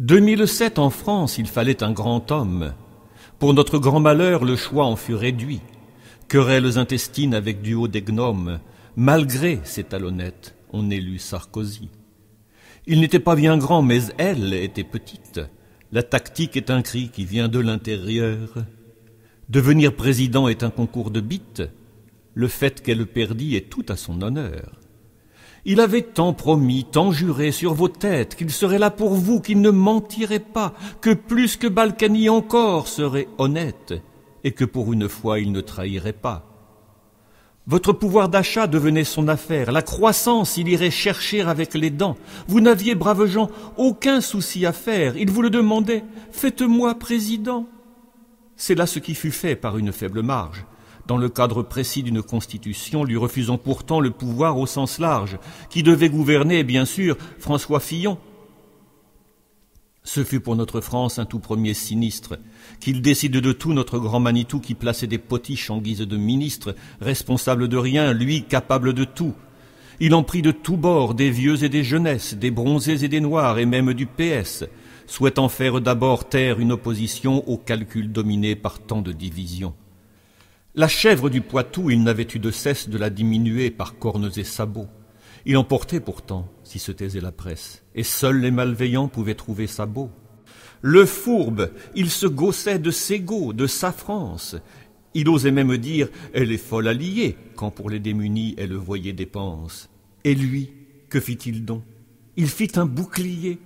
2007 en France, il fallait un grand homme. Pour notre grand malheur, le choix en fut réduit. Querelles intestines avec du haut des gnomes. Malgré ces talonnettes, on élut Sarkozy. Il n'était pas bien grand, mais elle était petite. La tactique est un cri qui vient de l'intérieur. Devenir président est un concours de bites. Le fait qu'elle perdit est tout à son honneur. Il avait tant promis, tant juré sur vos têtes qu'il serait là pour vous, qu'il ne mentirait pas, que plus que Balkany encore serait honnête, et que pour une fois il ne trahirait pas. Votre pouvoir d'achat devenait son affaire, la croissance il irait chercher avec les dents. Vous n'aviez, braves gens, aucun souci à faire, il vous le demandait, faites-moi président. C'est là ce qui fut fait par une faible marge, dans le cadre précis d'une constitution, lui refusant pourtant le pouvoir au sens large, qui devait gouverner, bien sûr, François Fillon. Ce fut pour notre France un tout premier sinistre, qu'il décide de tout notre grand Manitou qui plaçait des potiches en guise de ministre, responsable de rien, lui capable de tout. Il en prit de tous bords, des vieux et des jeunesses, des bronzés et des noirs, et même du PS, souhaitant faire d'abord taire une opposition au calcul dominé par tant de divisions. La chèvre du Poitou, il n'avait eu de cesse de la diminuer par cornes et sabots. Il emportait pourtant, si se taisait la presse, et seuls les malveillants pouvaient trouver ça beau. Le fourbe, il se gaussait de Ségaud, de sa France. Il osait même dire « elle est folle à lier » quand pour les démunis elle voyait dépense. Et lui, que fit-il donc? Il fit un bouclier.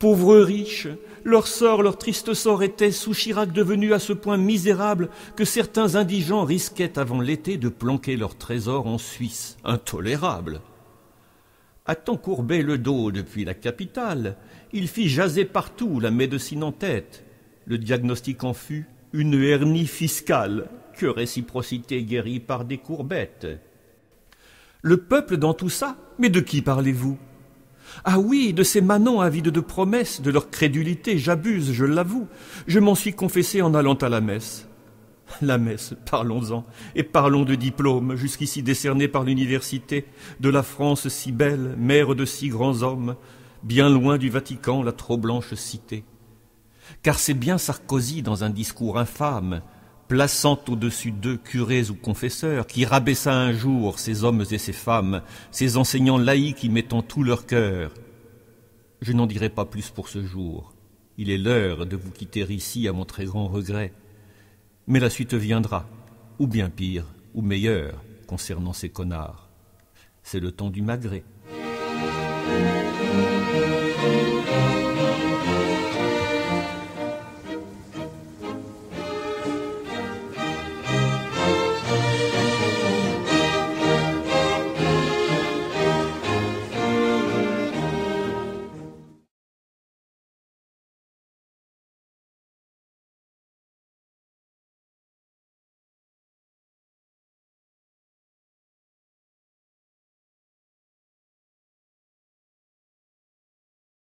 Pauvres riches, leur sort, leur triste sort était sous Chirac devenu à ce point misérable que certains indigents risquaient avant l'été de planquer leurs trésors en Suisse. Intolérable. A-t-on courbé le dos depuis la capitale? Il fit jaser partout la médecine en tête. Le diagnostic en fut une hernie fiscale, que réciprocité guérie par des courbettes. Le peuple dans tout ça? Mais de qui parlez-vous? Ah oui, de ces manants avides de promesses, de leur crédulité, j'abuse, je l'avoue. Je m'en suis confessé en allant à la messe. La messe, parlons-en, et parlons de diplômes, jusqu'ici décernés par l'université, de la France si belle, mère de si grands hommes, bien loin du Vatican, la trop blanche cité. Car c'est bien Sarkozy, dans un discours infâme, plaçant au-dessus d'eux curés ou confesseurs, qui rabaissa un jour ces hommes et ces femmes, ces enseignants laïcs y mettant tout leur cœur. Je n'en dirai pas plus pour ce jour. Il est l'heure de vous quitter ici à mon très grand regret. Mais la suite viendra, ou bien pire, ou meilleure, concernant ces connards. C'est le temps du magret.